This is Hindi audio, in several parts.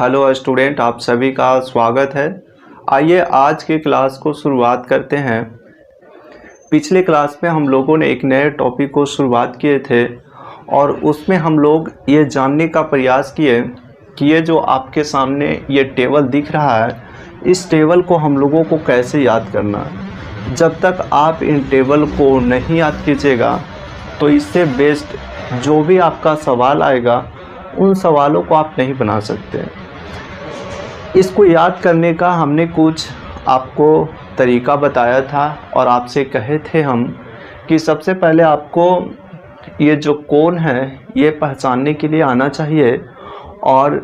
हेलो स्टूडेंट, आप सभी का स्वागत है। आइए आज के क्लास को शुरुआत करते हैं। पिछले क्लास में हम लोगों ने एक नए टॉपिक को शुरुआत किए थे और उसमें हम लोग ये जानने का प्रयास किए कि ये जो आपके सामने ये टेबल दिख रहा है, इस टेबल को हम लोगों को कैसे याद करना है। जब तक आप इन टेबल को नहीं याद कीजिएगा तो इससे बेस्ट जो भी आपका सवाल आएगा उन सवालों को आप नहीं बना सकते। इसको याद करने का हमने कुछ आपको तरीका बताया था और आपसे कहे थे हम कि सबसे पहले आपको ये जो कोण है ये पहचानने के लिए आना चाहिए और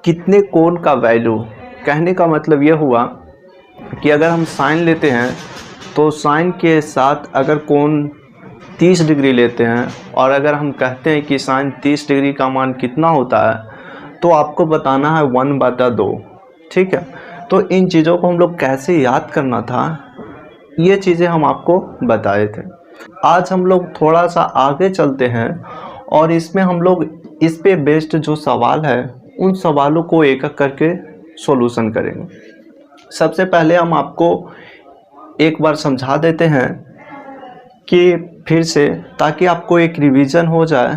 कितने कोण का वैल्यू। कहने का मतलब ये हुआ कि अगर हम साइन लेते हैं तो साइन के साथ अगर कोण 30 डिग्री लेते हैं और अगर हम कहते हैं कि साइन 30 डिग्री का मान कितना होता है तो आपको बताना है 1/2। ठीक है, तो इन चीज़ों को हम लोग कैसे याद करना था ये चीज़ें हम आपको बताए थे। आज हम लोग थोड़ा सा आगे चलते हैं और इसमें हम लोग इस पे बेस्ड जो सवाल है उन सवालों को एक एक करके सॉल्यूशन करेंगे। सबसे पहले हम आपको एक बार समझा देते हैं कि फिर से, ताकि आपको एक रिवीजन हो जाए।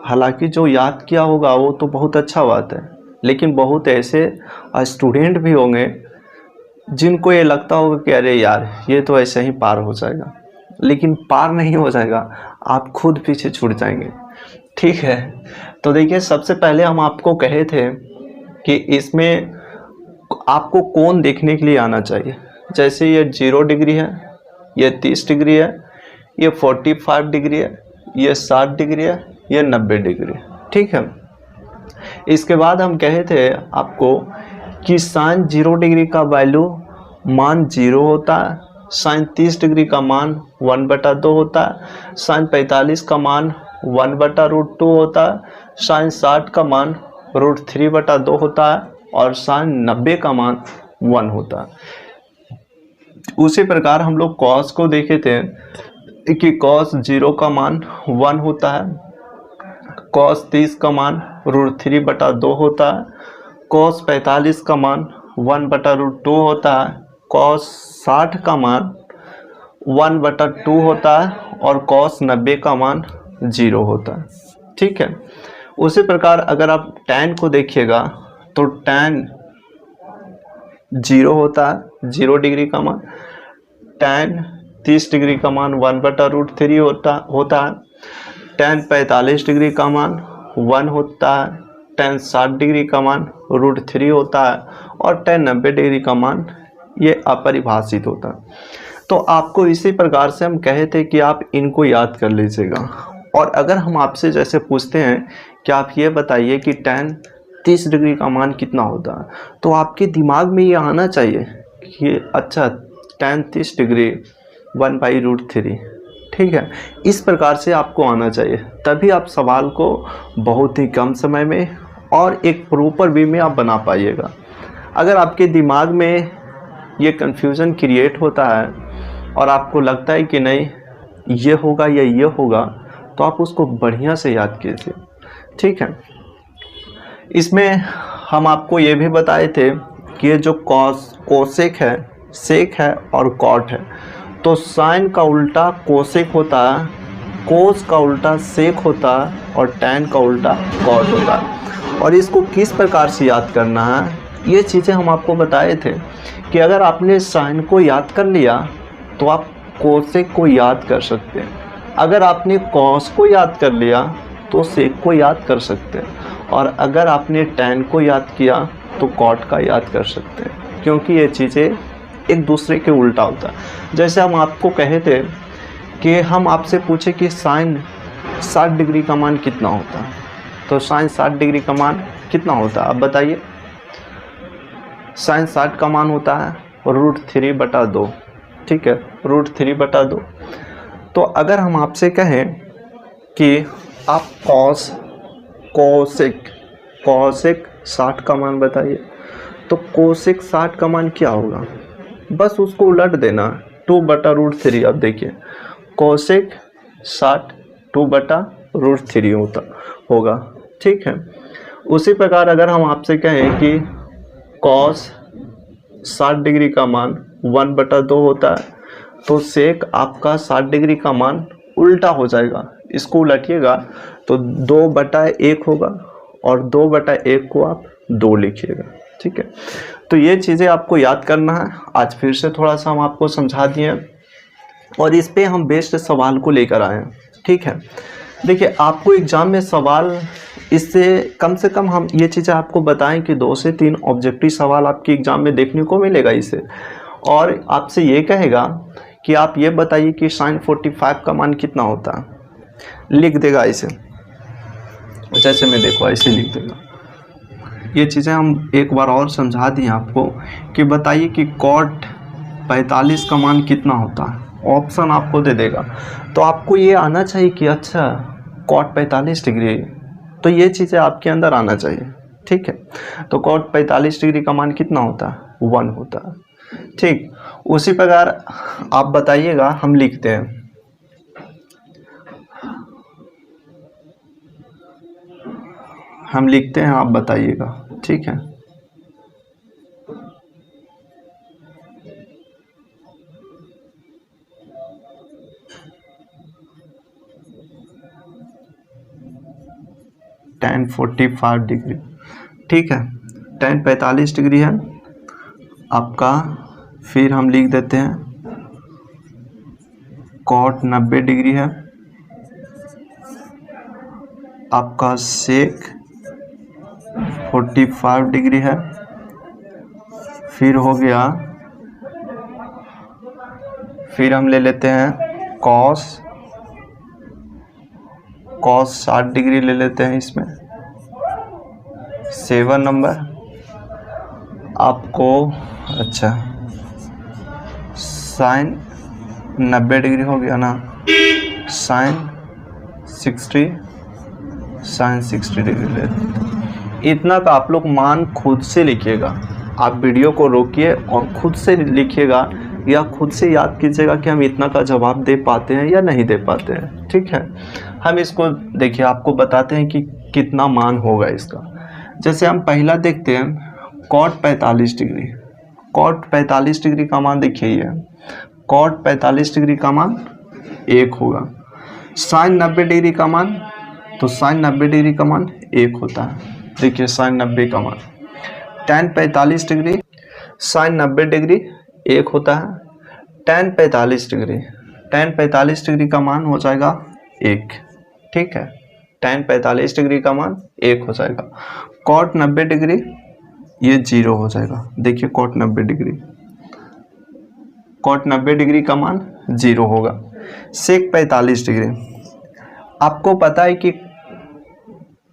हालांकि जो याद किया होगा वो तो बहुत अच्छा बात है, लेकिन बहुत ऐसे स्टूडेंट भी होंगे जिनको ये लगता होगा कि अरे यार ये तो ऐसे ही पार हो जाएगा, लेकिन पार नहीं हो जाएगा, आप खुद पीछे छूट जाएंगे। ठीक है, तो देखिए सबसे पहले हम आपको कहे थे कि इसमें आपको कोण देखने के लिए आना चाहिए। जैसे ये 0 डिग्री है, ये 30 डिग्री है, ये 45 डिग्री है, ये 60 डिग्री है, ये 90 डिग्री है। ठीक है, इसके बाद हम कहे थे आपको कि साइन 0 डिग्री का वैल्यू मान 0 होता है, साइन 30 डिग्री का मान 1/2 होता है, साइन 45 का मान 1/√2 होता है, साइन 60 का मान √3/2 होता है और साइन 90 का मान 1 होता है। उसी प्रकार हम लोग कॉस को देखे थे कि कॉस 0 का मान 1 होता है, कॉस 30 का मान √3/2 होता है, कॉस 45 का मान 1/√2 होता है, कॉस 60 का मान 1/2 होता है और कॉस 90 का मान 0 होता है। ठीक है, उसी प्रकार अगर आप टैन को देखिएगा तो टैन 0 होता है, 0 डिग्री का मान, टैन 30 डिग्री का मान 1/√3 होता है, टैन 45 डिग्री का मान 1 होता है, टैन 60 डिग्री का मान √3 होता है और टैन 90 डिग्री का मान ये अपरिभाषित होता है। तो आपको इसी प्रकार से हम कहे थे कि आप इनको याद कर लीजिएगा। और अगर हम आपसे जैसे पूछते हैं कि आप ये बताइए कि टैन 30 डिग्री का मान कितना होता है, तो आपके दिमाग में ये आना चाहिए कि अच्छा टैन 30 डिग्री 1/√3। ठीक है, इस प्रकार से आपको आना चाहिए, तभी आप सवाल को बहुत ही कम समय में और एक प्रॉपर वे में आप बना पाइएगा। अगर आपके दिमाग में ये कन्फ्यूज़न क्रिएट होता है और आपको लगता है कि नहीं ये होगा या ये होगा, तो आप उसको बढ़िया से याद कीजिए। ठीक है, इसमें हम आपको ये भी बताए थे कि ये जो कोसेक है, सेक है और कॉट है, तो साइन का उल्टा कोसेक होता है, कोस का उल्टा सेक होता है और टैन का उल्टा कॉट होता है। और इसको किस प्रकार से याद करना है ये चीज़ें हम आपको बताए थे कि अगर आपने साइन को याद कर लिया तो आप कोसेक को याद कर सकते हैं, अगर आपने कॉस को याद कर लिया तो सेक को याद कर सकते हैं, और अगर आपने टैन को याद किया तो कॉट का याद कर सकते हैं, क्योंकि ये चीज़ें एक दूसरे के उल्टा होता है। जैसे हम आपको कहे थे कि हम आपसे पूछे कि साइन 60 डिग्री का मान कितना होता है, तो साइन 60 डिग्री का मान कितना होता है आप बताइए। साइन 60 का मान होता है √3/2। ठीक है, √3/2। तो अगर हम आपसे कहें कि आप कोसेक 60 का मान बताइए, तो कोसेक 60 का मान क्या होगा, बस उसको उलट देना 2/√3। अब देखिए कोसेक 60 2/√3 होगा। ठीक है, उसी प्रकार अगर हम आपसे कहें कि कॉस 60 डिग्री का मान 1/2 होता है, तो सेक आपका 60 डिग्री का मान उल्टा हो जाएगा। इसको उलटिएगा तो 2/1 होगा और 2/1 को आप 2 लिखिएगा। ठीक है, तो ये चीज़ें आपको याद करना है। आज फिर से थोड़ा सा हम आपको समझा दिए और इस पे हम बेस्ट सवाल को लेकर आए हैं। ठीक है, देखिए आपको एग्जाम में सवाल इससे से कम हम ये चीज़ें आपको बताएं कि 2 से 3 ऑब्जेक्टिव सवाल आपके एग्जाम में देखने को मिलेगा इसे, और आपसे ये कहेगा कि आप ये बताइए कि sin 45 का मान कितना होता है। लिख देगा इसे, जैसे मैं देखो ऐसे लिख देगा। ये चीज़ें हम एक बार और समझा दिए आपको कि बताइए कि cot 45 का मान कितना होता है। ऑप्शन आपको दे देगा, तो आपको ये आना चाहिए कि अच्छा cot 45 डिग्री, तो ये चीज़ें आपके अंदर आना चाहिए। ठीक है, तो cot 45 डिग्री का मान कितना होता है, 1 होता है। ठीक, उसी प्रकार आप बताइएगा, हम लिखते हैं आप बताइएगा। ठीक है, tan 45 डिग्री। ठीक है, tan 45 डिग्री है आपका। फिर हम लिख देते हैं cot 90 डिग्री है आपका। sec 45 डिग्री है। फिर हो गया, फिर हम ले लेते हैं cos 60 डिग्री ले लेते हैं इसमें। 7 नंबर आपको, अच्छा sin 90 डिग्री हो गया ना, sin 60 डिग्री ले लेते हैं। इतना का आप लोग मान खुद से लिखिएगा। आप वीडियो को रोकिए और खुद से लिखिएगा या खुद से याद कीजिएगा कि हम इतना का जवाब दे पाते हैं या नहीं दे पाते हैं। ठीक है, हम इसको देखिए आपको बताते हैं कि कितना मान होगा इसका। जैसे हम पहला देखते हैं cot 45 डिग्री। cot 45 डिग्री का मान देखिए, ये cot 45 डिग्री का मान 1 होगा। sin 90 डिग्री का मान, तो sin 90 डिग्री का मान 1 होता है। देखिए sin 90 का मान। tan 45 डिग्री, sin 90 डिग्री 1 होता है। tan 45 डिग्री का मान हो जाएगा 1। ठीक है, tan 45 डिग्री का मान 1 हो जाएगा। cot 90 डिग्री ये 0 हो जाएगा। देखिए cot 90 डिग्री का मान 0 होगा। sec 45 डिग्री, आपको पता है कि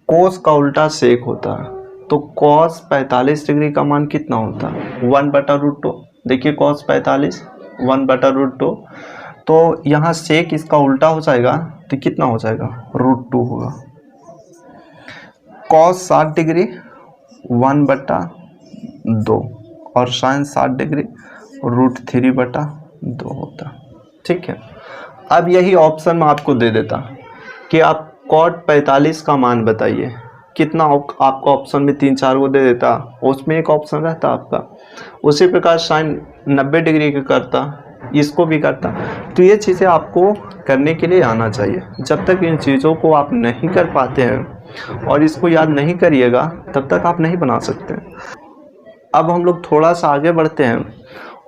cos का उल्टा sec होता है, तो cos 45 डिग्री का मान कितना होता है, 1/√2। देखिए cos 45 1/√2, तो यहाँ sec इसका उल्टा हो जाएगा, तो कितना हो जाएगा, √2 होगा। cos 60 डिग्री 1/2 और sin 60 डिग्री √3/2 होता। ठीक है, अब यही ऑप्शन में आपको दे देता कि आप cot 45 का मान बताइए कितना। आपको ऑप्शन में 3-4 को दे देता, उसमें एक ऑप्शन रहता आपका। उसी प्रकार sin 90 डिग्री का करता, इसको भी करता। तो ये चीज़ें आपको करने के लिए आना चाहिए। जब तक इन चीज़ों को आप नहीं कर पाते हैं और इसको याद नहीं करिएगा, तब तक आप नहीं बना सकते। अब हम लोग थोड़ा सा आगे बढ़ते हैं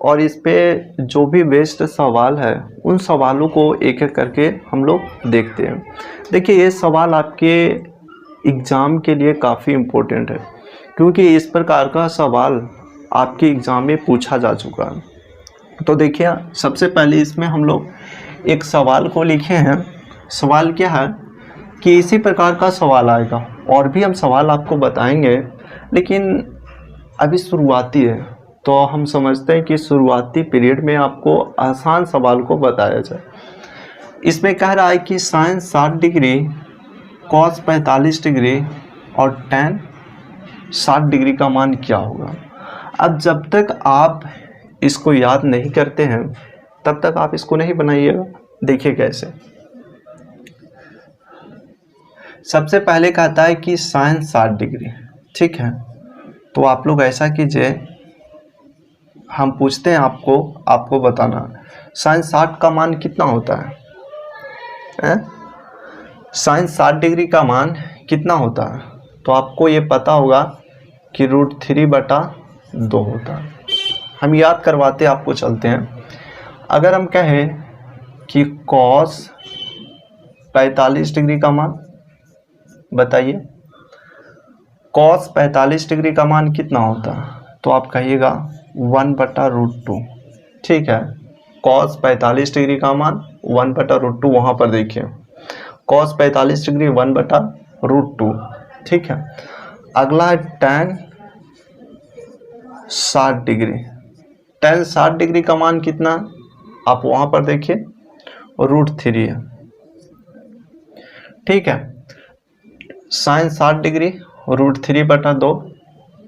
और इस पे जो भी बेस्ट सवाल है, उन सवालों को एक एक करके हम लोग देखते हैं। देखिए ये सवाल आपके एग्ज़ाम के लिए काफ़ी इम्पोर्टेंट है, क्योंकि इस प्रकार का सवाल आपके एग्ज़ाम में पूछा जा चुका है। तो देखिए सबसे पहले इसमें हम लोग एक सवाल को लिखे हैं। सवाल क्या है कि इसी प्रकार का सवाल आएगा, और भी हम सवाल आपको बताएंगे, लेकिन अभी शुरुआती है, तो हम समझते हैं कि शुरुआती पीरियड में आपको आसान सवाल को बताया जाए। इसमें कह रहा है कि sin 60 डिग्री, cos 45 डिग्री और tan 60 डिग्री का मान क्या होगा। अब जब तक आप इसको याद नहीं करते हैं, तब तक आप इसको नहीं बनाइएगा। देखिए कैसे, सबसे पहले कहता है कि साइन 60 डिग्री, ठीक है। तो आप लोग ऐसा कीजिए, हम पूछते हैं आपको बताना साइन 60 का मान कितना होता है? साइन 60 डिग्री का मान कितना होता है? तो आपको ये पता होगा कि √3/2 होता है। हम याद करवाते आपको, चलते हैं। अगर हम कहें कि cos 45 डिग्री का मान बताइए, cos 45 डिग्री का मान कितना होता है? तो आप कहिएगा 1/√2, ठीक है। cos 45 डिग्री का मान 1/√2, वहाँ पर देखिए cos 45 डिग्री 1/√2, ठीक है। अगला है tan 60 डिग्री। tan 60 डिग्री का मान कितना? आप वहाँ पर देखिए √3 है, ठीक है। साइन 60 डिग्री √3/2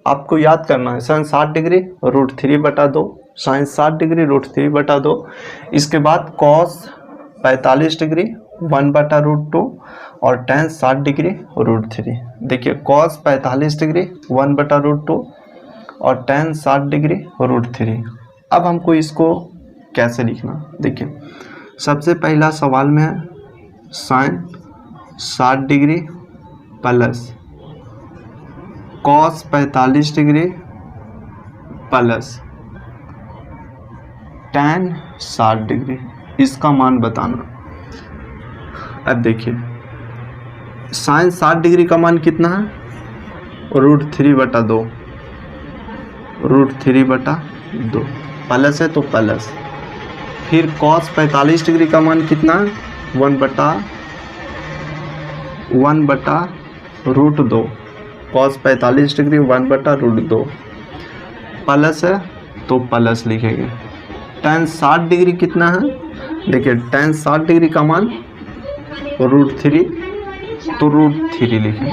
आपको याद करना है। Sine 60 degree √3/2, sine 60 degree √3/2। इसके बाद cos 45 डिग्री 1/√2 और tan 60 डिग्री √3। देखिए cos 45 डिग्री 1/√2 और tan 60 डिग्री √3। अब हमको इसको कैसे लिखना, देखिए सबसे पहला सवाल में है sine 60 degree plus cos 45 degree plus tan 60 degree, इसका मान बताना। अब देखिए साइन 60 डिग्री का मान कितना है? √3/2, √3/2 प्लस है तो प्लस। फिर cos 45 डिग्री का मान कितना है? 1/√2, cos 45 डिग्री 1/√2 प्लस है तो प्लस लिखेंगे। tan 60 डिग्री कितना है? देखिए tan 60 डिग्री का मान √3, तो √3 लिखेंगे,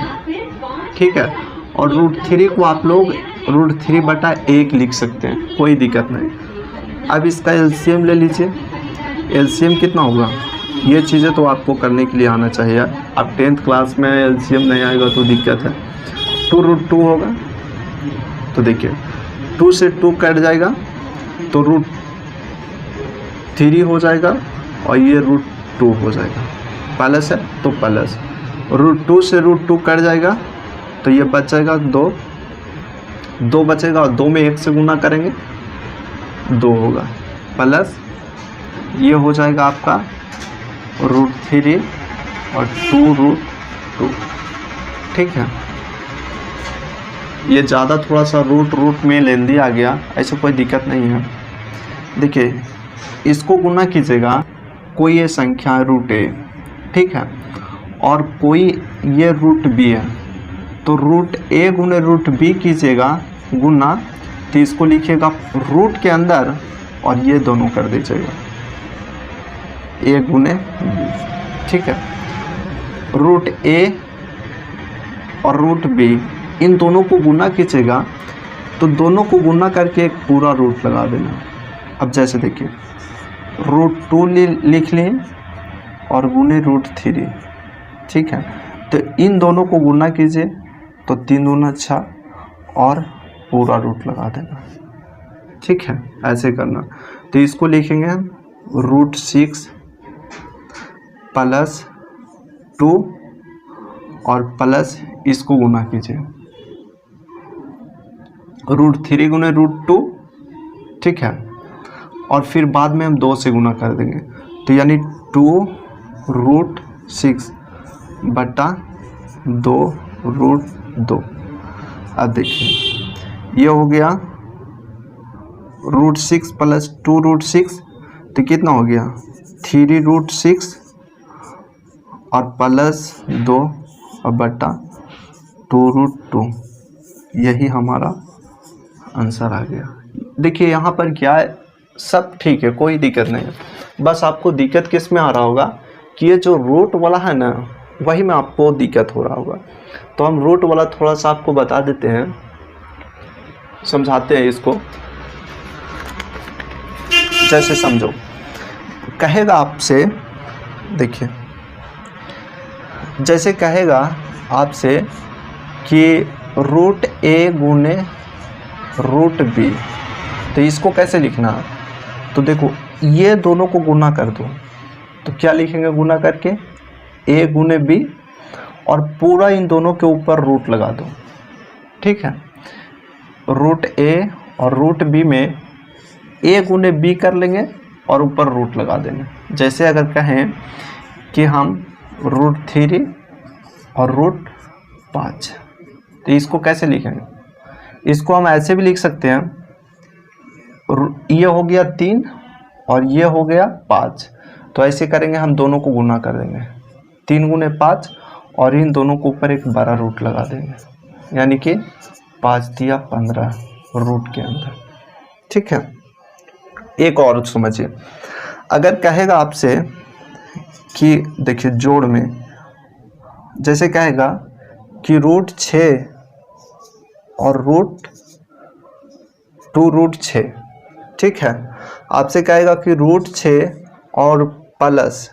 ठीक है। और √3 को आप लोग √3/1 लिख सकते हैं, कोई दिक्कत नहीं। अब इसका एलसीएम ले लीजिए। एलसीएम कितना होगा? ये चीज़ें तो आपको करने के लिए आना चाहिए। अब 10th क्लास में एलसीएम नहीं आएगा तो दिक्कत है। 2√2 होगा, तो देखिए 2 से 2 कट जाएगा तो √3 हो जाएगा और ये √2 हो जाएगा। प्लस है तो प्लस, √2 से √2 कट जाएगा तो ये बच जाएगा 2 बचेगा और 2 में 1 से गुना करेंगे 2 होगा, प्लस ये हो जाएगा आपका √3 और 2√2, ठीक है। ये ज़्यादा थोड़ा सा रूट में लेंदी आ गया, ऐसे कोई दिक्कत नहीं है। देखिए इसको गुना कीजिएगा, कोई ये संख्या है √a, ठीक है, और कोई ये √b है, तो √a गुने √b कीजिएगा गुना, तो इसको लिखिएगा रूट के अंदर और ये दोनों कर दीजिएगा a गुने b, ठीक है। √a और √b इन दोनों को गुना कीजिएगा तो दोनों को गुना करके एक पूरा रूट लगा देना। अब जैसे देखिए √2 लिख लिए और गुने √3, ठीक है। तो इन दोनों को गुना कीजिए तो 3 दूना 6 और पूरा रूट लगा देना, ठीक है। ऐसे करना, तो इसको लिखेंगे हम √6 प्लस 2 और प्लस इसको गुना कीजिए √3 गुने √2, ठीक है। और फिर बाद में हम 2 से गुना कर देंगे, तो यानी 2√6 बटा 2√2। अब देखिए ये हो गया √6 प्लस 2√6, तो कितना हो गया 3√6 और प्लस 2 और बटा 2√2। यही हमारा आंसर आ गया। देखिए यहाँ पर क्या है, सब ठीक है, कोई दिक्कत नहीं है। बस आपको दिक्कत किस में आ रहा होगा कि ये जो रूट वाला है ना, वही में आपको दिक्कत हो रहा होगा। तो हम रूट वाला थोड़ा सा आपको बता देते हैं, समझाते हैं इसको। जैसे समझो, कहेगा आपसे, देखिए जैसे कहेगा आपसे कि रूट ए गुने रूट बी, तो इसको कैसे लिखना? तो देखो ये दोनों को गुना कर दो, तो क्या लिखेंगे गुना करके? ए गुने बी, और पूरा इन दोनों के ऊपर रूट लगा दो। ठीक है, रूट ए और रूट बी में ए गुने बी कर लेंगे और ऊपर रूट लगा देंगे। जैसे अगर कहें कि हम रूट 3 और रूट 5, तो इसको कैसे लिखेंगे? इसको हम ऐसे भी लिख सकते हैं, ये हो गया 3 और ये हो गया 5, तो ऐसे करेंगे हम दोनों को गुना कर देंगे, 3 गुने 5, और इन दोनों के ऊपर एक बड़ा रूट लगा देंगे, यानी कि 5 दिया 15 रूट के अंदर। ठीक है, एक और समझिए, अगर कहेगा आपसे कि देखिए जोड़ में, जैसे कहेगा कि रूट 6 और रूट 2 रूट 6, ठीक है, आपसे कहेगा कि रूट 6 और प्लस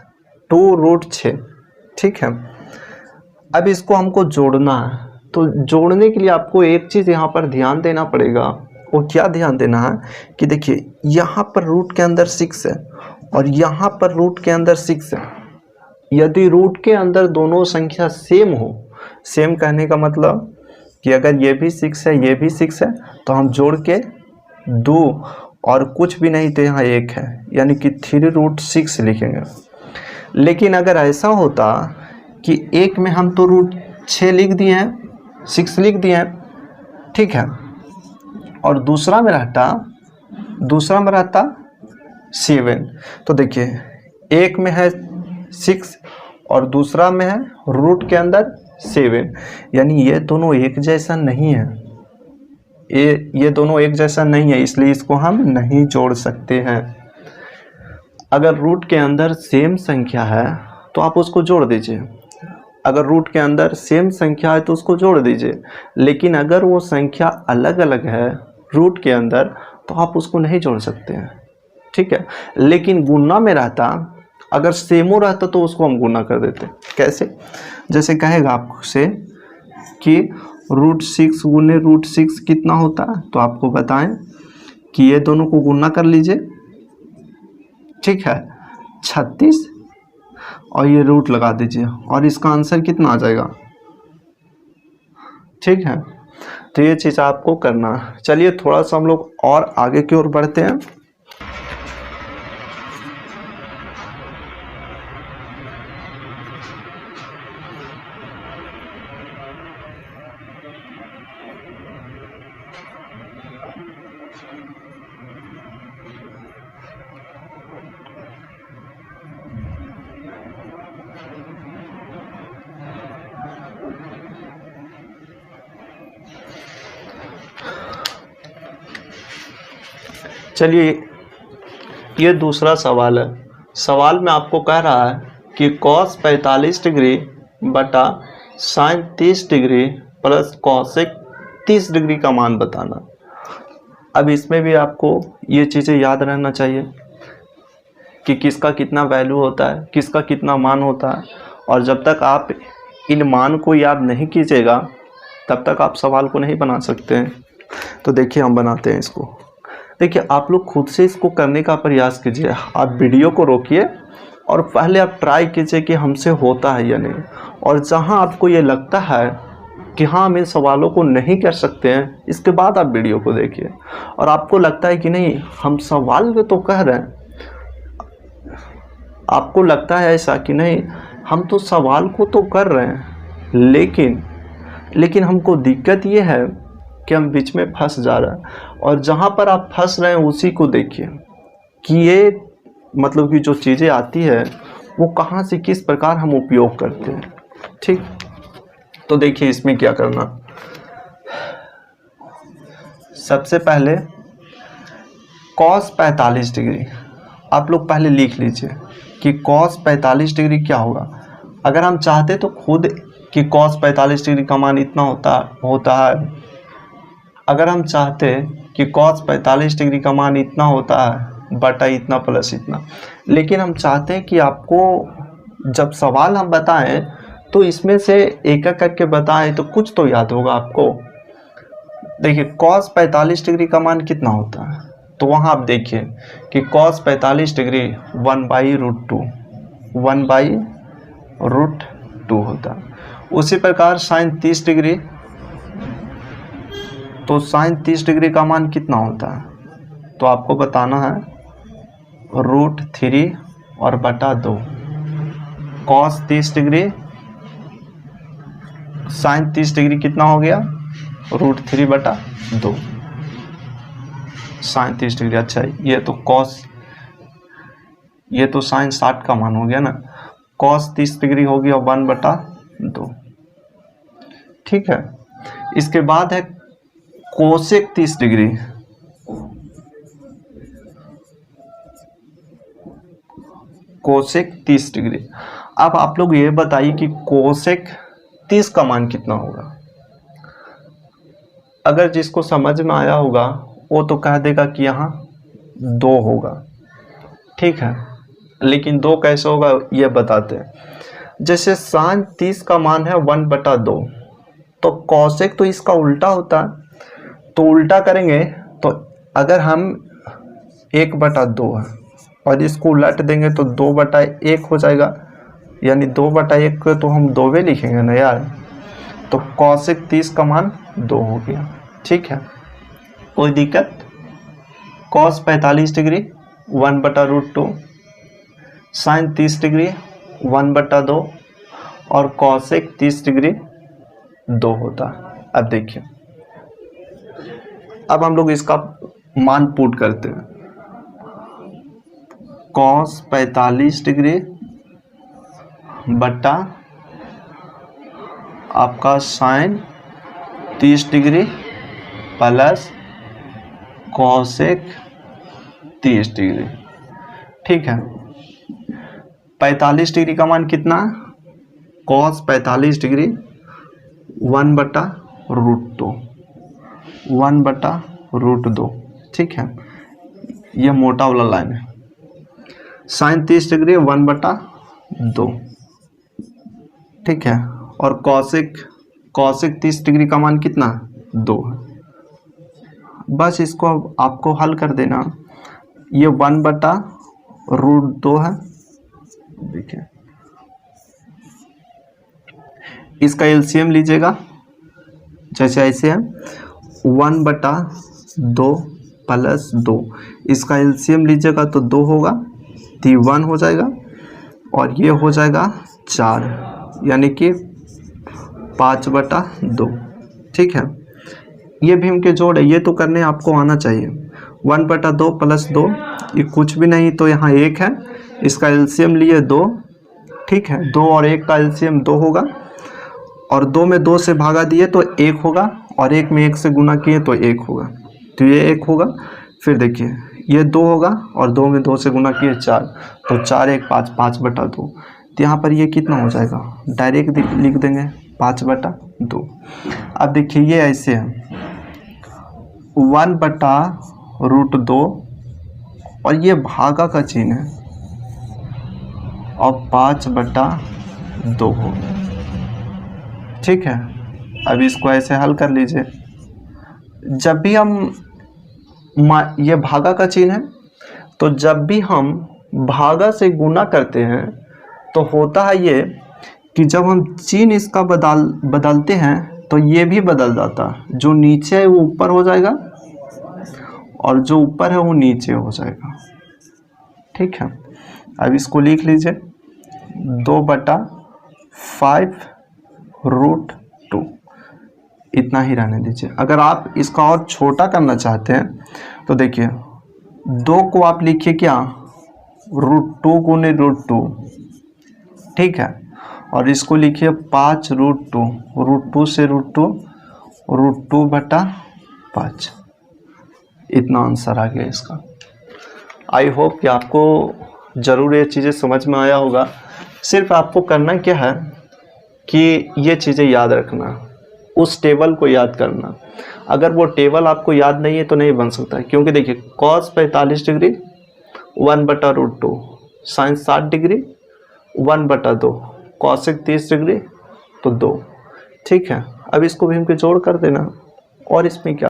2 रूट 6, ठीक है। अब इसको हमको जोड़ना है, तो जोड़ने के लिए आपको एक चीज़ यहाँ पर ध्यान देना पड़ेगा। वो क्या ध्यान देना है कि देखिए यहाँ पर रूट के अंदर 6 है और यहाँ पर रूट के अंदर 6 है। यदि रूट के अंदर दोनों संख्या सेम हो, सेम कहने का मतलब कि अगर ये भी 6 है ये भी 6 है, तो हम जोड़ के 2 और कुछ भी नहीं तो यहाँ 1 है, यानी कि 3 रूट 6 लिखेंगे। लेकिन अगर ऐसा होता कि एक में हम तो रूट 6 लिख दिए हैं, 6 लिख दिए हैं, ठीक है, और दूसरा में रहता 7, तो देखिए एक में है 6 और दूसरा में है रूट के अंदर 7, यानी ये दोनों एक जैसा नहीं है, ये दोनों एक जैसा नहीं है, इसलिए इसको हम नहीं जोड़ सकते हैं। अगर रूट के अंदर सेम संख्या है तो आप उसको जोड़ दीजिए, अगर रूट के अंदर सेम संख्या है तो उसको जोड़ दीजिए, लेकिन अगर वो संख्या अलग अलग है रूट के अंदर तो आप उसको नहीं जोड़ सकते हैं। ठीक है, लेकिन गुना में रहता, अगर सेमो रहता तो उसको हम गुना कर देते। कैसे? जैसे कहेगा आपसे कि रूट 6 गुने रूट 6 कितना होता है, तो आपको बताएं कि ये दोनों को गुना कर लीजिए, ठीक है, 36, और ये रूट लगा दीजिए और इसका आंसर कितना आ जाएगा। ठीक है, तो ये चीज़ आपको करना है। चलिए थोड़ा सा हम लोग और आगे की ओर बढ़ते हैं। चलिए ये दूसरा सवाल है। सवाल में आपको कह रहा है कि cos 45 डिग्री बटा sin 30 degree plus cosec 30 degree का मान बताना। अब इसमें भी आपको ये चीज़ें याद रहना चाहिए कि किसका कितना वैल्यू होता है, किसका कितना मान होता है, और जब तक आप इन मान को याद नहीं कीजिएगा तब तक आप सवाल को नहीं बना सकते हैं। तो देखिए हम बनाते हैं इसको। देखिए आप लोग खुद से इसको करने का प्रयास कीजिए, आप वीडियो को रोकिए और पहले आप ट्राई कीजिए कि हमसे होता है या नहीं, और जहां आपको ये लगता है कि हाँ हम इन सवालों को नहीं कर सकते हैं, इसके बाद आप वीडियो को देखिए। और आपको लगता है कि नहीं हम सवाल में तो कह रहे हैं, आपको लगता है ऐसा कि नहीं हम तो सवाल को तो कर रहे हैं, लेकिन हमको दिक्कत ये है कि हम बीच में फंस जा रहे हैं। और जहाँ पर आप फंस रहे हैं उसी को देखिए कि ये मतलब कि जो चीज़ें आती है वो कहाँ से किस प्रकार हम उपयोग करते हैं। ठीक, तो देखिए इसमें क्या करना। सबसे पहले cos 45 डिग्री आप लोग पहले लिख लीजिए कि cos 45 डिग्री क्या होगा। अगर हम चाहते तो खुद कि cos 45 डिग्री का मान इतना होता है, अगर हम चाहते कि cos 45 डिग्री का मान इतना होता है बटा इतना प्लस इतना, लेकिन हम चाहते हैं कि आपको जब सवाल हम बताएं तो इसमें से एक एक करके बताएं तो कुछ तो याद होगा आपको। देखिए कॉस 45 डिग्री का मान कितना होता है, तो वहाँ आप देखिए कि कॉस 45 डिग्री 1/√2 1/√2 होता है। उसी प्रकार साइन 30 डिग्री, तो साइन 30 डिग्री का मान कितना होता है, तो आपको बताना है √3 और बटा 2। कॉस 30 डिग्री साइन 30 डिग्री कितना हो गया, √3 बटा 2 साइन 30 डिग्री। अच्छा ये तो कॉस, ये तो साइन 60 का मान हो गया ना, कॉस 30 डिग्री हो गया 1/2। ठीक है, इसके बाद है कोसेक 30 डिग्री। Cosec 30 degree. अब आप लोग ये बताइए कि कोसेक 30 का मान कितना होगा। अगर जिसको समझ में आया होगा वो तो कह देगा कि यहाँ 2 होगा। ठीक है, लेकिन 2 कैसे होगा ये बताते हैं। जैसे साइन 30 का मान है 1/2, तो कोसेक तो इसका उल्टा होता है, तो उल्टा करेंगे तो अगर हम 1/2 है और इसको उलट देंगे तो 2/1 हो जाएगा, यानी 2/1 को तो हम 2 लिखेंगे ना यार, तो कोसेक 30 का मान 2 हो गया। ठीक है, कोई दिक्कत। कॉस 45 डिग्री 1/√2, साइन 30 डिग्री 1/2 और कोसेक 30 डिग्री 2 होता है। अब देखिए, अब हम लोग इसका मान पुट करते हैं। कॉस 45 डिग्री बटा आपका sine 30 degree plus cosec 30 degree. ठीक है, 45 डिग्री का मान कितना, कॉस 45 डिग्री 1/√2 1/√2। ठीक है, यह मोटा वाला लाइन है। Sine 30 degree 1/2। ठीक है, और कॉसेक 30 डिग्री का मान कितना, 2 है। बस इसको आपको हल कर देना। ये 1/√2 है। देखिए इसका एलसीएम लीजिएगा, जैसे ऐसे है 1/2 प्लस 2, इसका एलसीएम लीजिएगा तो 2 होगा, 1 हो जाएगा और ये हो जाएगा 4, यानी कि 5/2। ठीक है, ये भी इनके जोड़ है, ये तो करने आपको आना चाहिए। 1/2 प्लस 2 ये कुछ भी नहीं, तो यहाँ 1 है, इसका एलसीएम लिए 2। ठीक है, 2 और 1 का एलसीएम 2 होगा, और 2 में 2 से भागा दिए तो 1 होगा, और 1 में 1 से गुना किए तो 1 होगा, तो ये 1 होगा। फिर देखिए ये 2 होगा और 2 में 2 से गुना किए 4, तो 4 1 5 5/2। तो यहाँ पर ये कितना हो जाएगा, डायरेक्ट लिख देंगे 5/2। अब देखिए ये ऐसे है 1/√2 और ये भागा का चिन्ह है और 5/2 हो गया। ठीक है, अब इसको ऐसे हल कर लीजिए। जब भी हम ये भागा का चिन्ह है, तो जब भी हम भागा से गुना करते हैं तो होता है ये कि जब हम चिन्ह इसका बदलते हैं तो ये भी बदल जाता है। जो नीचे है वो ऊपर हो जाएगा और जो ऊपर है वो नीचे हो जाएगा। ठीक है, अब इसको लिख लीजिए 2/5√2, इतना ही रहने दीजिए। अगर आप इसका और छोटा करना चाहते हैं तो देखिए 2 को आप लिखिए क्या, √2 गुने √2। ठीक है, और इसको लिखिए 5√2, √2 से √2/5। इतना आंसर आ गया इसका। आई होप कि आपको ज़रूर ये चीज़ें समझ में आया होगा। सिर्फ आपको करना क्या है कि ये चीज़ें याद रखना, उस टेबल को याद करना। अगर वो टेबल आपको याद नहीं है तो नहीं बन सकता, क्योंकि देखिए cos 45 degree 1/√2, sine 60 degree 1/2, cosec 30 degree तो 2। ठीक है, अब इसको भी हमको जोड़ कर देना। और इसमें क्या,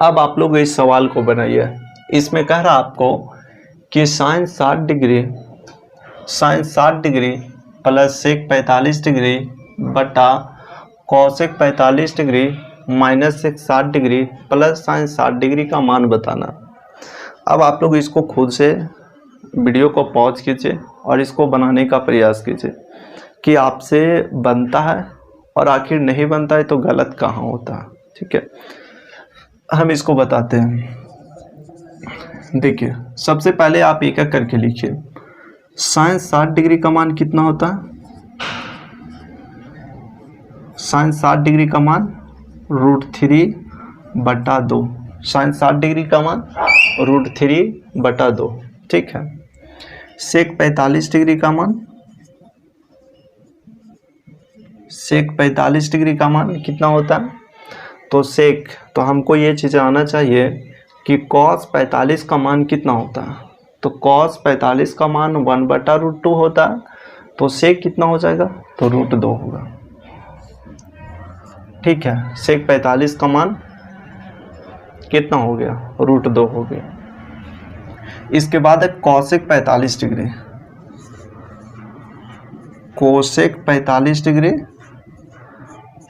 अब आप लोग इस सवाल को बनाइए। इसमें कह रहा आपको कि sine 60 degree plus sec 45 degree बटा cosec 45 degree minus sec 60 degree plus sine 60 degree का मान बताना। अब आप लोग इसको खुद से वीडियो को पॉज कीजिए और इसको बनाने का प्रयास कीजिए कि आपसे बनता है और आखिर नहीं बनता है तो गलत कहाँ होता है। ठीक है, हम इसको बताते हैं। देखिए, सबसे पहले आप एक एक करके लिखिए। साइन 60 डिग्री का मान कितना होता है? साइन 60 डिग्री का मान √3/2। साइन 60 डिग्री का मान √3/2। ठीक है, सेक 45 डिग्री का मान, सेक 45 डिग्री का मान कितना होता है? तो सेक, तो हमको ये चीज़ आना चाहिए कि कॉस 45 का मान कितना होता है। तो कॉस 45 का मान 1/√2 होता है, तो सेक कितना हो जाएगा? तो √2 होगा। ठीक है, सेक 45 का मान कितना हो गया? √2 हो गया। इसके बाद है कॉसेक 45 डिग्री। कोसेक 45 डिग्री,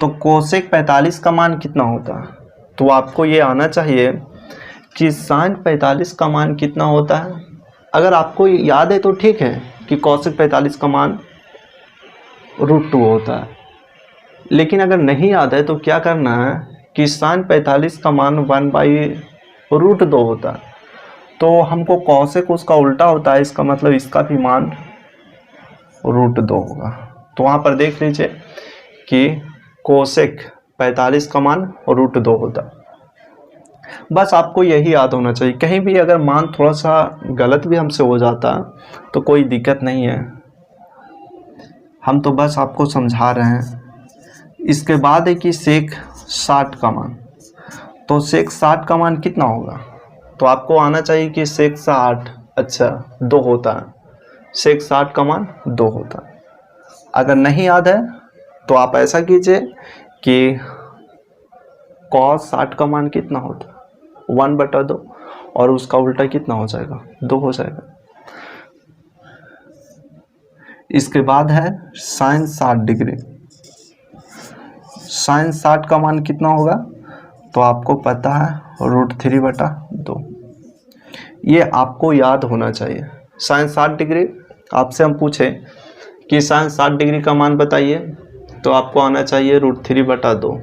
तो कोसेक 45 का मान कितना होता है? तो आपको ये आना चाहिए कि साइन 45 का मान कितना होता है। अगर आपको याद है तो ठीक है कि कॉसेक 45 का मान √2 होता है, लेकिन अगर नहीं याद है तो क्या करना है कि साइन 45 का मान 1/√2 होता है, तो हमको कॉसेक उसका उल्टा होता है, इसका मतलब इसका भी मान √2 होगा। तो वहाँ पर देख लीजिए कि कोसेक 45 का मान √2 होता। बस आपको यही याद होना चाहिए। कहीं भी अगर मान थोड़ा सा गलत भी हमसे हो जाता तो कोई दिक्कत नहीं है, हम तो बस आपको समझा रहे हैं। इसके बाद है कि सेक 60 का मान, तो सेक 60 का मान कितना होगा? तो आपको आना चाहिए कि सेक 60 2 होता है, सेक 60 का मान 2 होता है। अगर नहीं याद है तो आप ऐसा कीजिए कि कॉस 60 का मान कितना होता है? 1/2, और उसका उल्टा कितना हो जाएगा? 2 हो जाएगा। इसके बाद है साइन 60 डिग्री। साइन 60 का मान कितना होगा? तो आपको पता है √3/2। ये आपको याद होना चाहिए। साइन 60 डिग्री, आपसे हम पूछे कि साइन 60 डिग्री का मान बताइए, तो आपको आना चाहिए √3/2।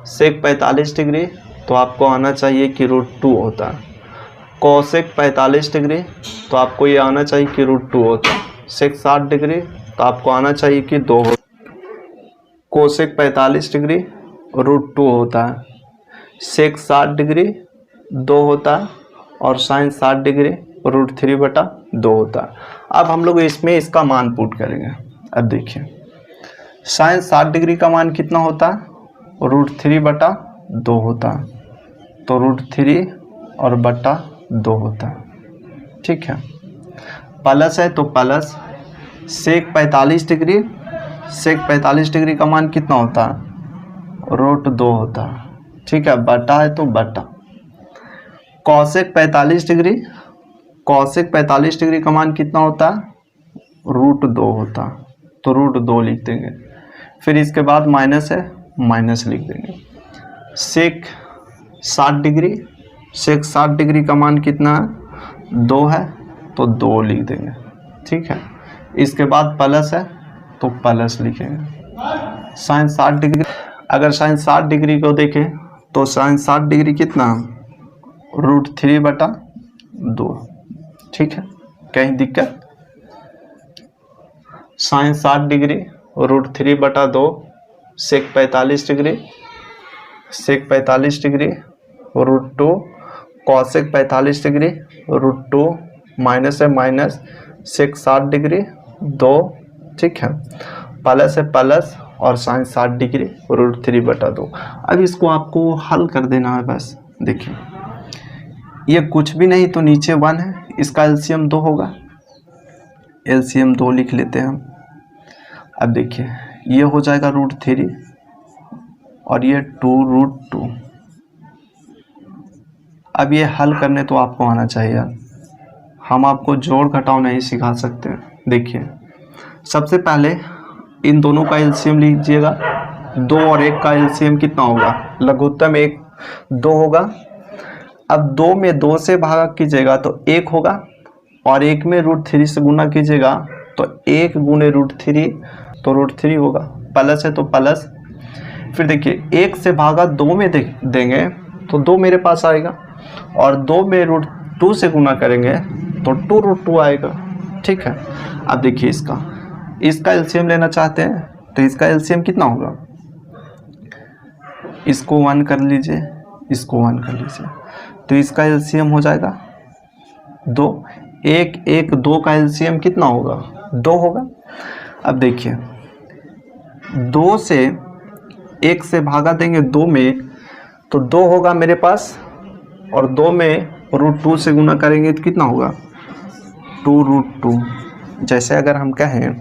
सेक 45 डिग्री, तो आपको आना चाहिए कि √2 होता है। कोसेक 45 डिग्री, तो आपको ये आना चाहिए कि √2 होता है। सेक 60 डिग्री, तो आपको आना चाहिए कि 2 हो। कोसेक 45 डिग्री √2 होता है, सेक 60 डिग्री 2 होता है, और साइन 60 डिग्री √3/2 होता है। अब हम लोग इसमें इसका मान पुट करेंगे। अब देखिए, साइन 60 डिग्री का मान कितना होता है? √3/2 होता है, तो √3 और बटा 2 होता है। ठीक है, प्लस है तो प्लस सेक 45 डिग्री, सेक 45 डिग्री का मान कितना होता है? √2 होता है। ठीक है, बटा है तो बटा। कॉसेक 45 डिग्री, कॉसेक 45 डिग्री का मान कितना होता है? √2 होता है, तो √2 लिख देंगे। फिर इसके बाद माइनस है, माइनस लिख देंगे। सेक 60 डिग्री, सेक 60 डिग्री का मान कितना है? 2 है, तो 2 लिख देंगे। ठीक है, इसके बाद प्लस है तो प्लस लिखेंगे। साइन 60 डिग्री, अगर साइन 60 डिग्री को देखें तो साइन 60 डिग्री कितना? √3/2। ठीक है, कहीं दिक्कत? साइन 60 डिग्री √3/2 सेक 45 डिग्री √2 कॉसेक 45 डिग्री √2 माइनस है माइनस सेक 60 डिग्री 2, ठीक है, प्लस है प्लस और साइन 60 डिग्री √3/2। अब इसको आपको हल कर देना है बस। देखिए ये कुछ भी नहीं तो नीचे 1 है, इसका एलसीएम 2 होगा, एलसीएम 2 लिख लेते हैं हम। अब देखिए ये हो जाएगा √3 और ये 2√2। अब ये हल करने तो आपको आना चाहिए, हम आपको जोड़ घटाव नहीं सिखा सकते। देखिए सबसे पहले इन दोनों का एलसीएम लीजिएगा, 2 और 1 का एलसीएम कितना होगा? लघुत्तम 1 2 होगा। अब 2 में 2 से भागा कीजिएगा तो 1 होगा और 1 में √3 से गुना कीजिएगा तो 1 गुने √3 तो √3 होगा, प्लस है तो प्लस। फिर देखिए 1 से भागा 2 में देंगे तो 2 मेरे पास आएगा और 2 में √2 से गुना करेंगे तो 2√2 आएगा, ठीक है। अब देखिए इसका एलसीएम लेना चाहते हैं तो इसका एलसीएम कितना होगा? इसको 1 कर लीजिए, इसको 1 कर लीजिए तो इसका एलसीएम हो जाएगा 2। 1 1 2 का एलसीएम कितना होगा? 2 होगा। अब देखिए 2 से 1 से भागा देंगे 2 में तो 2 होगा मेरे पास और 2 में √2 से गुना करेंगे तो कितना होगा? 2√2। जैसे अगर हम कहें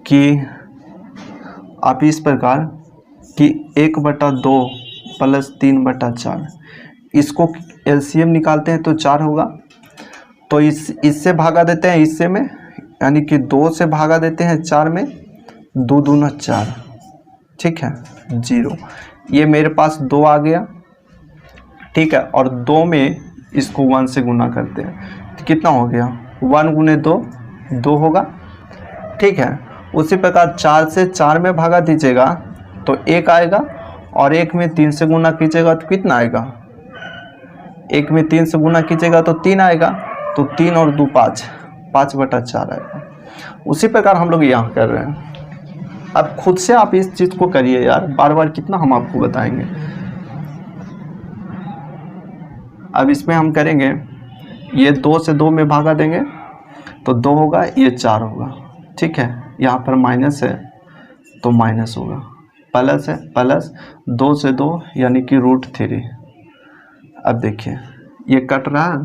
कि आप इस प्रकार कि 1/2 प्लस 3/4, इसको एलसीएम निकालते हैं तो 4 होगा। तो इससे भागा देते हैं इससे में, यानी कि 2 से भागा देते हैं 4 में, 2 दूना 4, ठीक है, 0। ये मेरे पास 2 आ गया, ठीक है, और 2 में इसको 1 से गुना करते हैं तो कितना हो गया? 1 गुने 2 2 होगा, ठीक है। उसी प्रकार 4 से 4 में भागा दीजिएगा तो 1 आएगा और 1 में 3 से गुना कीजिएगा तो कितना आएगा? 1 में 3 से गुना कीजिएगा तो 3 आएगा, तो 3 और 2 5, 5/4 आएगा। उसी प्रकार हम लोग यहाँ कर रहे हैं। अब खुद से आप इस चीज़ को करिए यार, बार बार कितना हम आपको बताएंगे। अब इसमें हम करेंगे, ये 2 से 2 में भागा देंगे तो 2 होगा, ये 4 होगा, ठीक है। यहाँ पर माइनस है तो माइनस होगा, प्लस है प्लस, 2 से 2 यानी कि √3। अब देखिए ये कट रहा है,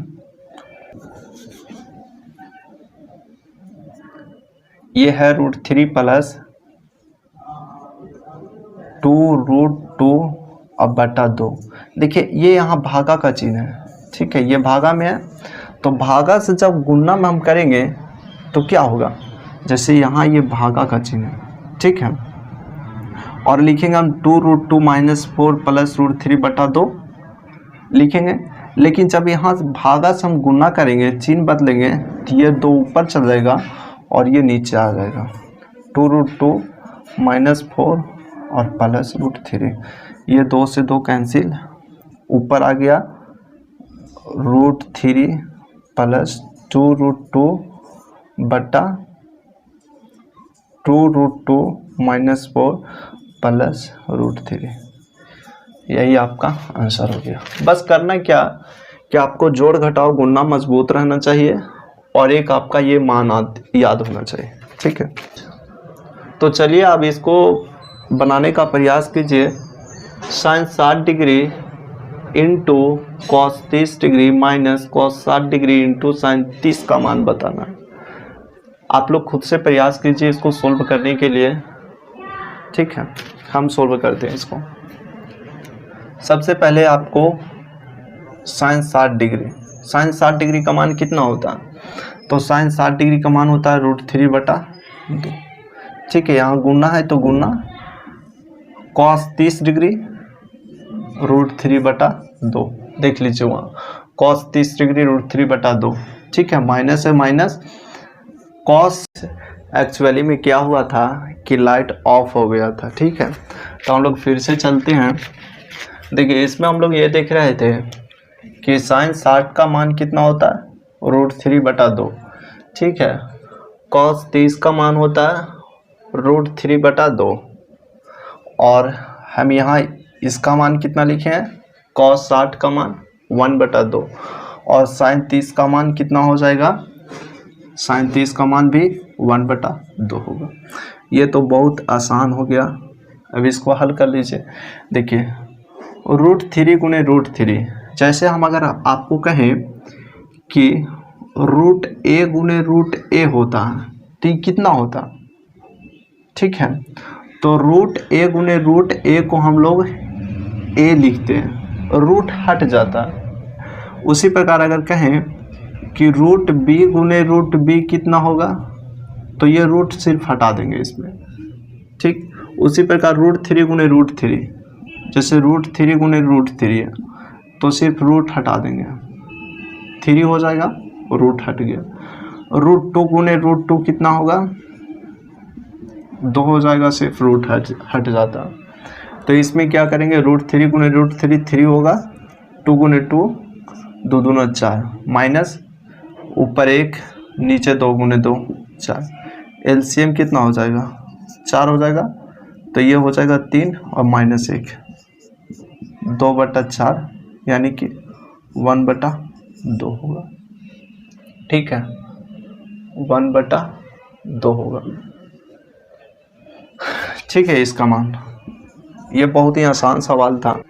ये है √3 प्लस 2√2/2। देखिए ये यहाँ भागा का चिन्ह है, ठीक है, ये भागा में है। तो भागा से जब गुणा में हम करेंगे तो क्या होगा? जैसे यहाँ ये भागा का चिन्ह है, ठीक है, और लिखेंगे हम 2√2 - 4 प्लस √3/2 लिखेंगे। लेकिन जब यहाँ भागा से हम गुना करेंगे, चिन्ह बदलेंगे तो ये 2 ऊपर चल जाएगा और ये नीचे आ जाएगा, 2√2 - 4 और प्लस √3। ये 2 से 2 कैंसिल, ऊपर आ गया √3 प्लस 2√2 - 4 प्लस √3। यही आपका आंसर हो गया। बस करना क्या कि आपको जोड़ घटाव गुणा मजबूत रहना चाहिए और एक आपका ये मान याद होना चाहिए, ठीक है। तो चलिए अब इसको बनाने का प्रयास कीजिए। Sine 60 degree into cos 30 degree minus cos 60 degree into sine 30 का मान बताना। आप लोग खुद से प्रयास कीजिए इसको सोल्व करने के लिए, ठीक है। हम सोल्व करते हैं इसको। सबसे पहले आपको साइन 60 डिग्री का मान कितना होता है? तो साइन 60 डिग्री का मान होता है √3/2, ठीक है। यहाँ गुना है तो गुना, कॉस 30 डिग्री √3/2, देख लीजिए वहाँ कॉस 30 डिग्री √3/2, ठीक है। माइनस है माइनस, कॉस एक्चुअली में क्या हुआ था कि लाइट ऑफ हो गया था, ठीक है। तो हम लोग फिर से चलते हैं। देखिए इसमें हम लोग ये देख रहे थे कि साइन 60 का मान कितना होता है √3/2, ठीक है। cos 30 का मान होता है √3/2 और हम यहाँ इसका मान कितना लिखे हैं, cos 60 का मान 1/2 और sin 30 का मान कितना हो जाएगा, sin 30 का मान भी 1/2 होगा। ये तो बहुत आसान हो गया। अब इसको हल कर लीजिए। देखिए √3 गुने √3, जैसे हम अगर आपको कहें कि √a गुने √a होता तो ये कितना होता, ठीक है। तो √a गुने √a को हम लोग a लिखते हैं, रूट हट जाता। उसी प्रकार अगर कहें कि √b गुने √b कितना होगा, तो ये रूट सिर्फ हटा देंगे इसमें, ठीक। उसी प्रकार √3 गुने √3, जैसे √3 गुने √3 तो सिर्फ रूट हटा देंगे, 3 हो जाएगा, रूट हट गया। √2 गुने √2 कितना होगा, 2 हो जाएगा, सिर्फ रूट हट जाता। तो इसमें क्या करेंगे, √3 गुने √3 3 होगा, 2 गुने 2 2 दूना 4 माइनस ऊपर 1 नीचे 2 गुने 2 4, एलसीएम कितना हो जाएगा, 4 हो जाएगा। तो ये हो जाएगा 3 और -1 2/4 यानी कि 1/2 होगा, ठीक है, 1/2 होगा, ठीक है इसका मान। ये बहुत ही आसान सवाल था।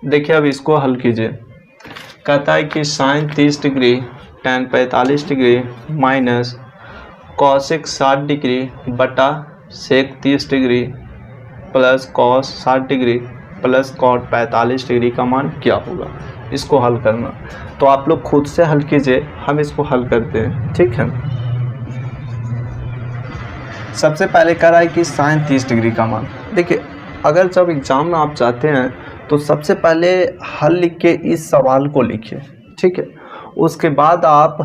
देखिए अब इसको हल कीजिए। कहता है कि sin 30 degree tan 45 degree minus cosec 60 degree बटा sec 30 degree plus cos 60 degree plus cot 45 degree का मान क्या होगा, इसको हल करना। तो आप लोग खुद से हल कीजिए, हम इसको हल करते हैं, ठीक है। सबसे पहले कह रहा है कि sin 30 डिग्री का मान। देखिए अगर जब एग्ज़ाम में आप जाते हैं तो सबसे पहले हल लिख के इस सवाल को लिखिए, ठीक है। उसके बाद आप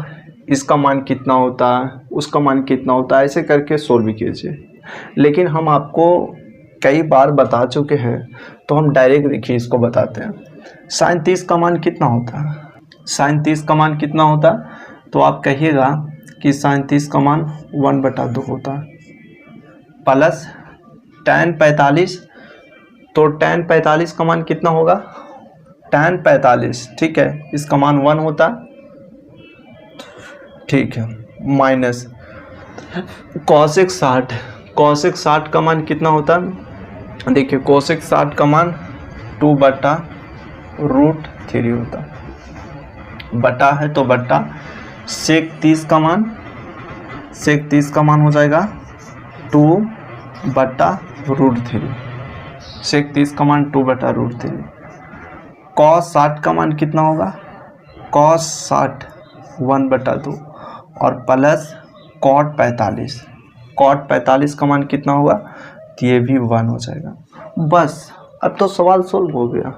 इसका मान कितना होता है, उसका मान कितना होता है, ऐसे करके सोल्व कीजिए। लेकिन हम आपको कई बार बता चुके हैं तो हम डायरेक्ट देखिए इसको बताते हैं। sin 30 का मान कितना होता है, sin 30 का मान कितना होता है, तो आप कहिएगा कि sin 30 का मान 1/2 होता है प्लस tan 45, तो tan 45 का मान कितना होगा, tan 45, ठीक है, इसका मान 1 होता, ठीक है, माइनस cosec 60, cosec 60 का मान कितना होता है, देखिए cosec 60 का मान 2/√3 होता, बटा है तो बटा, sec 30 का मान, sec 30 का मान हो जाएगा 2/√3, sec 30 का मान 2/√3। cos 60 का मान कितना होगा, cos 60 1/2 और प्लस cot 45, cot 45 का मान कितना होगा, तो ये भी 1 हो जाएगा। बस अब तो सवाल सोल्व हो गया।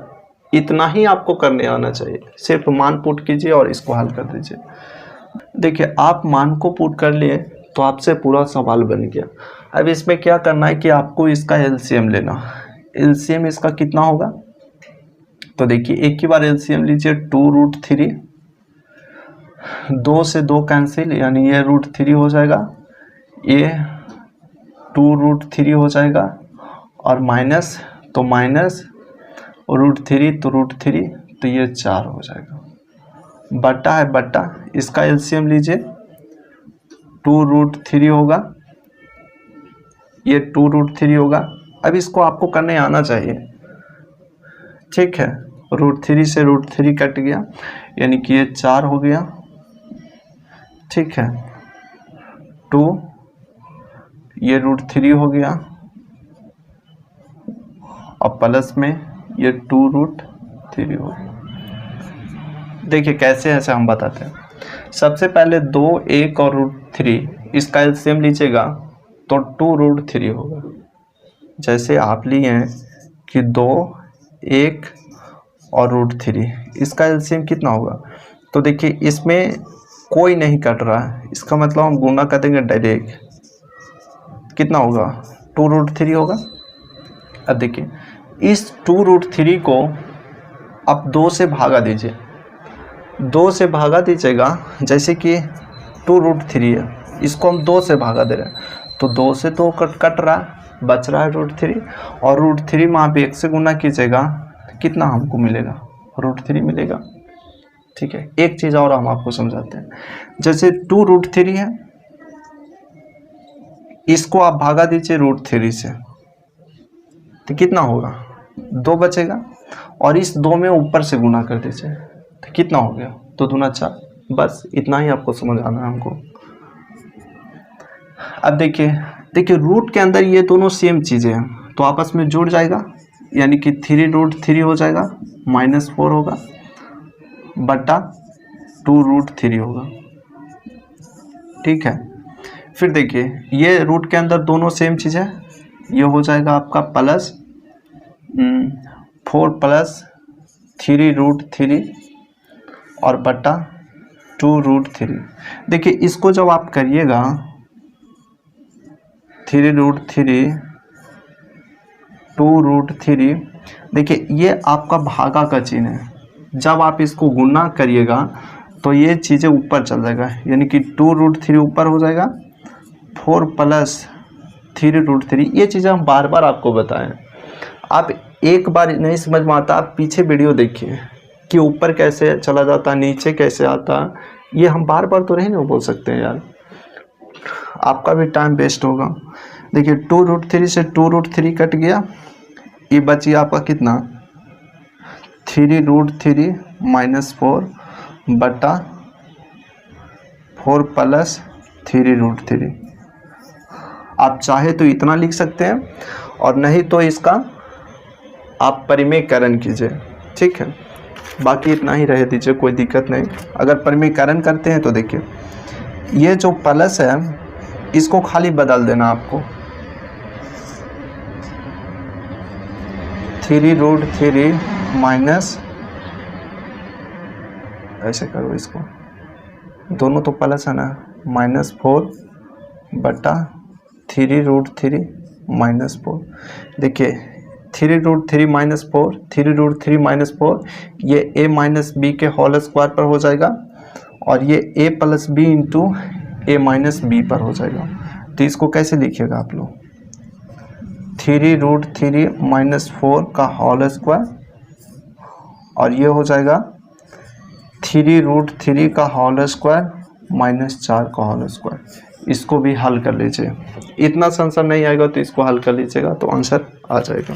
इतना ही आपको करने आना चाहिए, सिर्फ मान पुट कीजिए और इसको हल कर दीजिए। देखिए आप मान को पुट कर लिए तो आपसे पूरा सवाल बन गया। अब इसमें क्या करना है कि आपको इसका एलसीएम लेना। एलसीएम इसका कितना होगा, तो देखिए एक ही बार एलसीएम लीजिए, 2√3, 2 से 2 कैंसिल यानी ये √3 हो जाएगा, ये 2√3 हो जाएगा और माइनस तो माइनस √3 तो √3 तो ये 4 हो जाएगा, बटा है बटा, इसका एलसीएम लीजिए 2√3 होगा, ये 2√3 होगा। अब इसको आपको करने आना चाहिए, ठीक है। √3 से √3 कट गया यानी कि ये 4 हो गया, ठीक है, 2 ये √3 हो गया और प्लस में ये 2√3 होगा। देखिए कैसे ऐसे हम बताते हैं। सबसे पहले 2, 1 और √3 इसका एलसीएम लीजिएगा तो 2√3 होगा। जैसे आप लिए हैं कि 2, 1 और √3 इसका एलसीएम कितना होगा, तो देखिए इसमें कोई नहीं कट रहा है, इसका मतलब हम गुना कर देंगे डायरेक्ट, कितना होगा 2√3 होगा। अब देखिए इस 2√3 को आप 2 से भागा दीजिए, 2 से भागा दीजिएगा, जैसे कि 2√3 है, इसको हम 2 से भागा दे रहे हैं तो 2 से तो कट रहा है, बच रहा है √3, और √3 में आप 1 से गुना कीजिएगा, कितना हमको मिलेगा, √3 मिलेगा। ठीक है, एक चीज़ और हम आपको समझाते हैं। जैसे 2√3 है, इसको आप भागा दीजिए √3 से, तो कितना होगा, 2 बचेगा, और इस 2 में ऊपर से गुना कर दीजिए तो कितना हो गया, 2 दूना 4। बस इतना ही आपको समझ आना है हमको। अब देखिए रूट के अंदर ये दोनों सेम चीज़ें हैं तो आपस में जुड़ जाएगा, यानी कि 3√3 हो जाएगा, -4 होगा बटा 2√3 होगा। ठीक है, फिर देखिए ये रूट के अंदर दोनों सेम चीज़ है, ये हो जाएगा आपका प्लस 4 + 3√3 और बटा 2√3। देखिए इसको जब आप करिएगा 3√3 2√3, देखिए ये आपका भागा का चिन्ह है, जब आप इसको गुना करिएगा तो ये चीज़ें ऊपर चल जाएगा, यानी कि 2√3 ऊपर हो जाएगा, 4 + 3√3। ये चीज़ें हम बार बार आपको बताएं, आप एक बार नहीं समझ में आता, आप पीछे वीडियो देखिए कि ऊपर कैसे चला जाता, नीचे कैसे आता, ये हम बार बार तो नहीं बोल सकते हैं यार, आपका भी टाइम वेस्ट होगा। देखिए 2√3 से 2√3 कट गया, ये बच गया आपका कितना, 3√3 -4 बटा 4 + 3√3। आप चाहे तो इतना लिख सकते हैं और नहीं तो इसका आप परिमेयकरण कीजिए। ठीक है, बाकी इतना ही रह दीजिए, कोई दिक्कत नहीं। अगर परिमेयकरण करते हैं तो देखिए ये जो प्लस है इसको खाली बदल देना आपको, 3√3 माइनस, ऐसे करो इसको, दोनों तो प्लस है ना, -4 बटा 3√3 -4। देखिए 3√3 -4, 3√3 -4, ये a - b के होल स्क्वायर पर हो जाएगा और ये a + b into a - b पर हो जाएगा। तो इसको कैसे लिखिएगा आप लोग, 3√3 -4 का होल स्क्वायर, और ये हो जाएगा 3√3 का होल स्क्वायर -4 का होल स्क्वायर। इसको भी हल कर लीजिए, इतना आंसर नहीं आएगा तो इसको हल कर लीजिएगा तो आंसर आ जाएगा।